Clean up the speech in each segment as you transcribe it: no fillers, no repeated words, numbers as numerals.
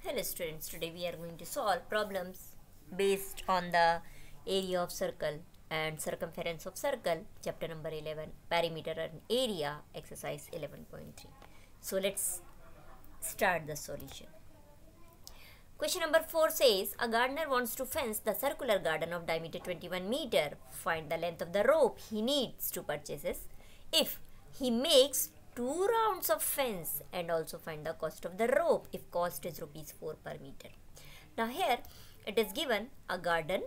Hello students, today we are going to solve problems based on the area of circle and circumference of circle, chapter number 11, perimeter and area, exercise 11.3. So let's start the solution. Question number 4 says, a gardener wants to fence the circular garden of diameter 21 meter. Find the length of the rope he needs to purchase it if he makes 2 rounds of fence, and also find the cost of the rope if cost is rupees 4 per meter. Now here it is given a garden,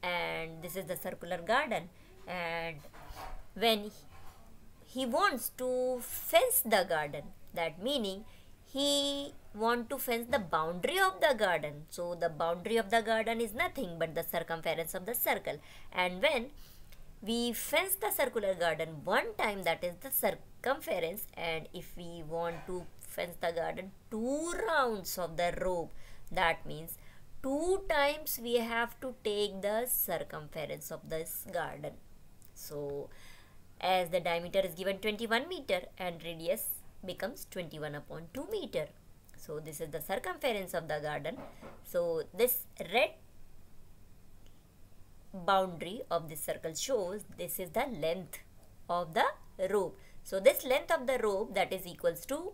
and this is the circular garden, and when he wants to fence the garden, that meaning he want to fence the boundary of the garden. So the boundary of the garden is nothing but the circumference of the circle, and when we fence the circular garden one time, that is the circumference, and if we want to fence the garden 2 rounds of the rope, that means 2 times we have to take the circumference of this garden. So as the diameter is given 21 meter and radius becomes 21 upon 2 meter. So this is the circumference of the garden. So this red boundary of this circle shows this is the length of the rope. So this length of the rope, that is equals to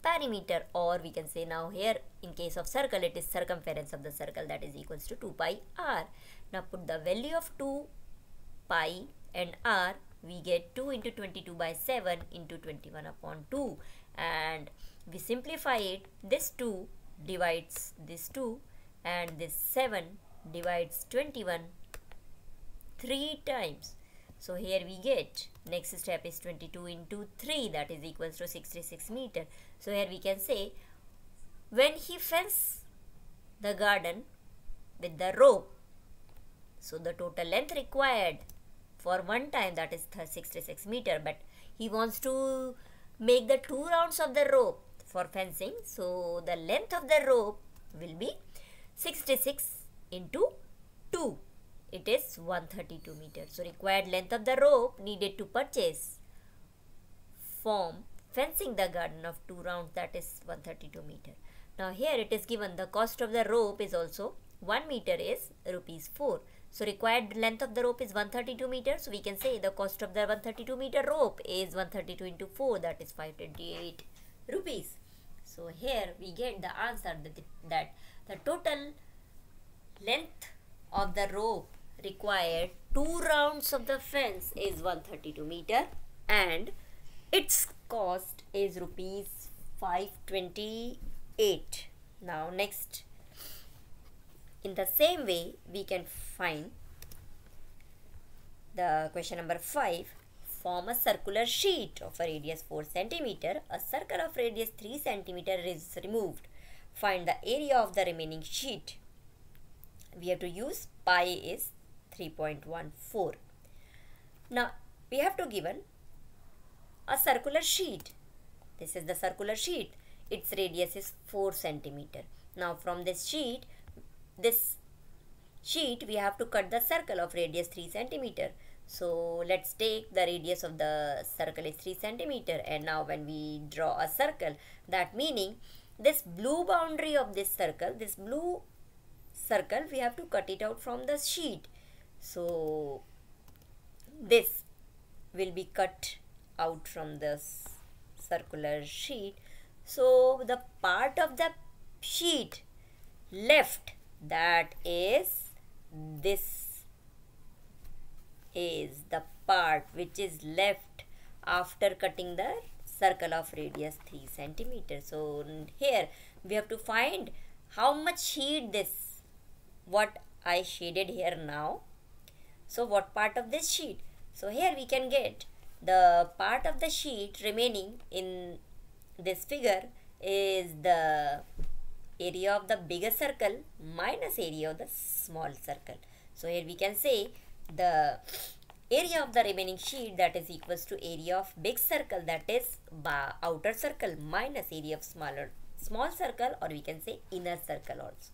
perimeter, or we can say now here in case of circle it is circumference of the circle, that is equals to 2 pi r. Now put the value of 2 pi and r, we get 2 into 22 by 7 into 21 upon 2, and we simplify it. This 2 divides this 2 and this 7 divides 21 3 times. So here we get, next step is 22 into 3, that is equals to 66 meter. So here we can say when he fence the garden with the rope, so the total length required for one time, that is 66 meter, but he wants to make the 2 rounds of the rope for fencing. So the length of the rope will be 66 into 2, it is 132 meters. So required length of the rope needed to purchase from fencing the garden of 2 rounds, that is 132 meter. Now here it is given the cost of the rope is also 1 meter is rupees 4. So required length of the rope is 132 meters. So we can say the cost of the 132 meter rope is 132 into 4, that is 528 rupees. So here we get the answer that the total length of the rope required 2 rounds of the fence is 132 meter and its cost is rupees 528. Now next, in the same way we can find the question number 5. Form a circular sheet of a radius 4 cm. A circle of radius 3 cm is removed. Find the area of the remaining sheet. We have to use pi is 3.14. Now we have to given a circular sheet. This is the circular sheet. Its radius is 4 cm. Now from this sheet we have to cut the circle of radius 3 cm. So let's take the radius of the circle is 3 cm, and now when we draw a circle, that meaning this blue boundary of this circle, we have to cut it out from the sheet. So this will be cut out from this circular sheet. So the part of the sheet left, that is, this is the part which is left after cutting the circle of radius 3 cm. So here we have to find how much sheet this, what I shaded here now. So what part of this sheet? So here we can get the part of the sheet remaining in this figure is the area of the bigger circle minus area of the small circle. So here we can say the area of the remaining sheet, that is equals to area of big circle, that is outer circle, minus area of small circle, or we can say inner circle also.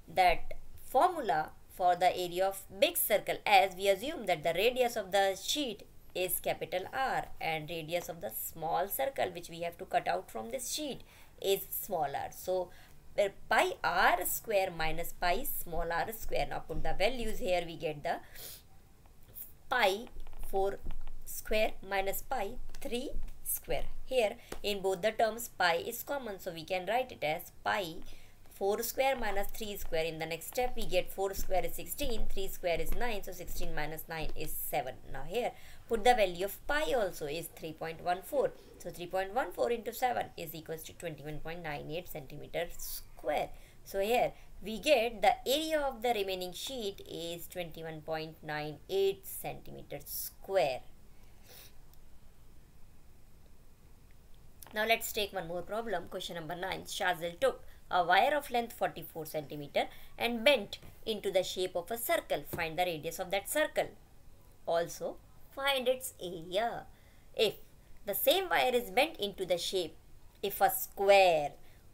That formula for the area of big circle, as we assume that the radius of the sheet is capital R and radius of the small circle which we have to cut out from this sheet is small r. So pi r square minus pi small r square. Now put the values here, we get the pi 4 square minus pi 3 square. Here in both the terms pi is common, so we can write it as pi 4 square minus 3 square. In the next step we get 4 square is 16, 3 square is 9, so 16 minus 9 is 7. Now here put the value of pi also is 3.14. So 3.14 into 7 is equals to 21.98 centimeter square. So here we get the area of the remaining sheet is 21.98 centimeter square. Now let's take one more problem. Question number 9. Shazil took a wire of length 44 centimeter and bent into the shape of a circle. Find the radius of that circle. Also find its area. If the same wire is bent into the shape, if a square,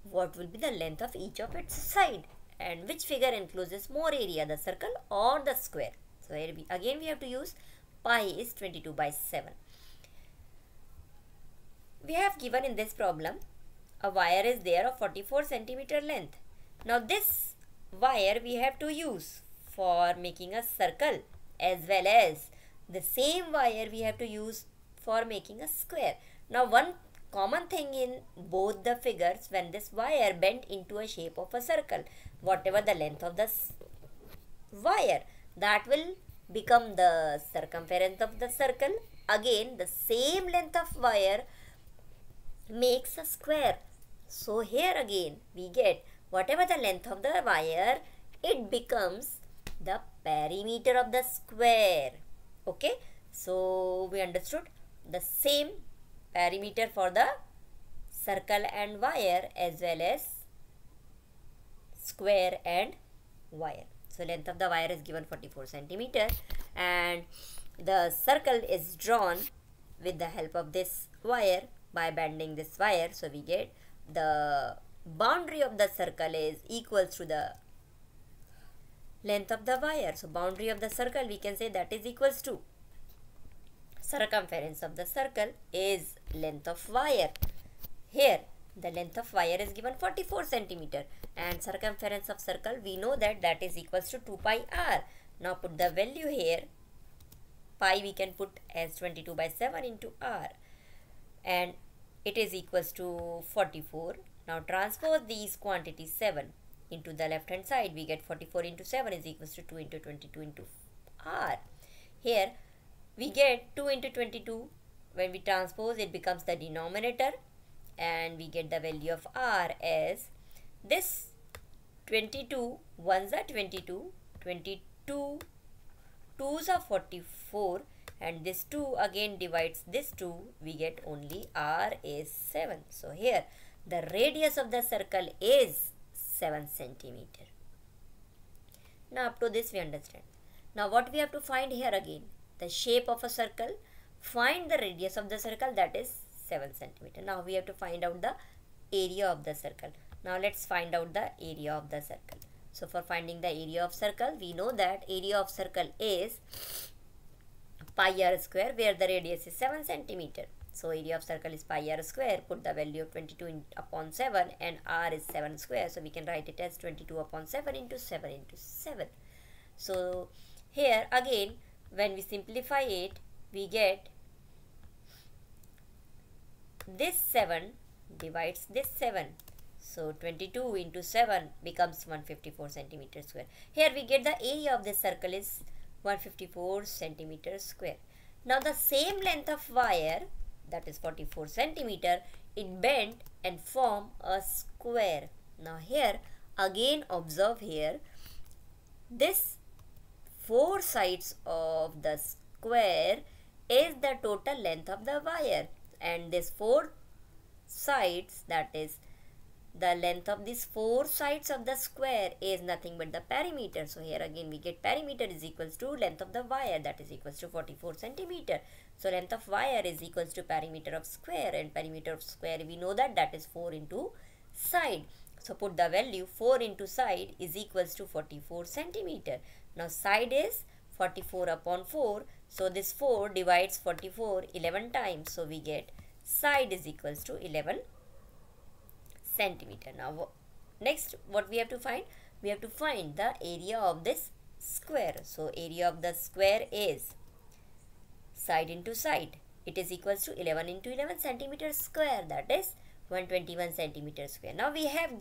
what will be the length of each of its side? And which figure encloses more area, the circle or the square? So here again we have to use pi is 22 by 7. We have given in this problem a wire is there of 44 centimeter length. Now this wire we have to use for making a circle, as well as the same wire we have to use for making a square. Now one common thing in both the figures, when this wire bent into a shape of a circle, whatever the length of the wire, that will become the circumference of the circle. Again the same length of wire makes a square. So here again we get whatever the length of the wire, it becomes the perimeter of the square. Okay, so we understood the same perimeter for the circle and wire as well as square and wire. So length of the wire is given 44 centimeter and the circle is drawn with the help of this wire by bending this wire. So we get the boundary of the circle is equals to the length of the wire. So boundary of the circle we can say that is equals to circumference of the circle is length of wire. Here the length of wire is given 44 centimeter and circumference of circle we know that that is equals to 2 pi r. Now put the value here. Pi we can put as 22 by 7 into r and it is equals to 44. Now transpose these quantities 7 into the left hand side. We get 44 into 7 is equals to 2 into 22 into r. Here we get 2 into 22. When we transpose it becomes the denominator and we get the value of r as this 22 ones are 22, 22 2s are 44 and this 2 again divides this 2, we get only r is 7. So here the radius of the circle is 7 centimeter. Now up to this we understand. Now what we have to find here again? The shape of a circle. Find the radius of the circle, that is 7 centimeter. Now we have to find out the area of the circle. Now let's find out the area of the circle. So for finding the area of circle, we know that area of circle is pi r square, where the radius is 7 centimeter. So area of circle is pi r square. Put the value of 22 upon 7 and r is 7 square. So we can write it as 22 upon 7 into 7 into 7. So here again when we simplify it, we get this 7 divides this 7. So 22 into 7 becomes 154 centimeter square. Here we get the area of this circle is 154 centimeter square. Now the same length of wire, that is 44 centimeter, it bent and form a square. Now here again observe here, this 4 sides of the square is the total length of the wire, and this 4 sides, that is the length of these 4 sides of the square, is nothing but the perimeter. So here again we get perimeter is equals to length of the wire, that is equals to 44 centimeter. So length of wire is equals to perimeter of square, and perimeter of square we know that that is 4 into side. So put the value 4 into side is equals to 44 centimeter. Now side is 44 upon 4. So this 4 divides 44 11 times. So we get side is equals to 11 centimeter. Now next what we have to find? We have to find the area of this square. So area of the square is side into side. It is equals to 11 into 11 centimeters square, that is 121 centimeters square. Now we have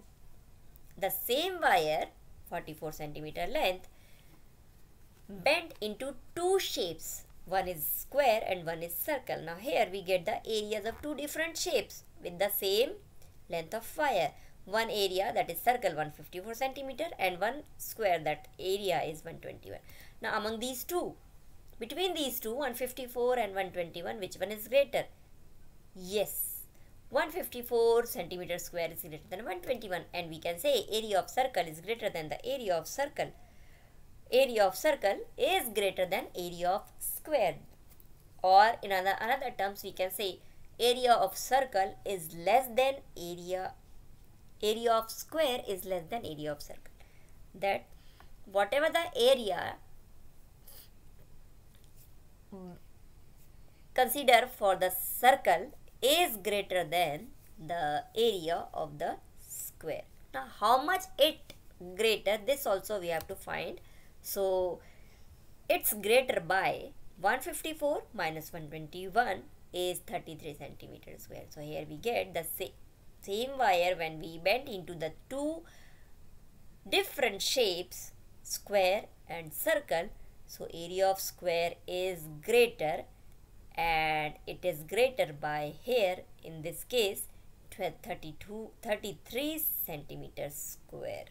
the same wire 44 centimeter length bent into two shapes. One is square and one is circle. Now here we get the areas of two different shapes with the same length of wire. One area, that is circle, 154 centimeter, and one square, that area is 121. Now among these two, between these two, 154 and 121, which one is greater? Yes, 154 centimeter square is greater than 121, and we can say area of circle is greater than the area of circle. Area of circle is greater than area of square, or in another terms we can say area of circle is less than area of square is less than area of circle. That whatever the area consider for the circle is greater than the area of the square. Now how much it greater, this also we have to find. So it's greater by 154 minus 121 is 33 centimeters square. So here we get the same wire when we bent into the two different shapes, square and circle. So area of square is greater, and it is greater by, here in this case, 33 centimeters square.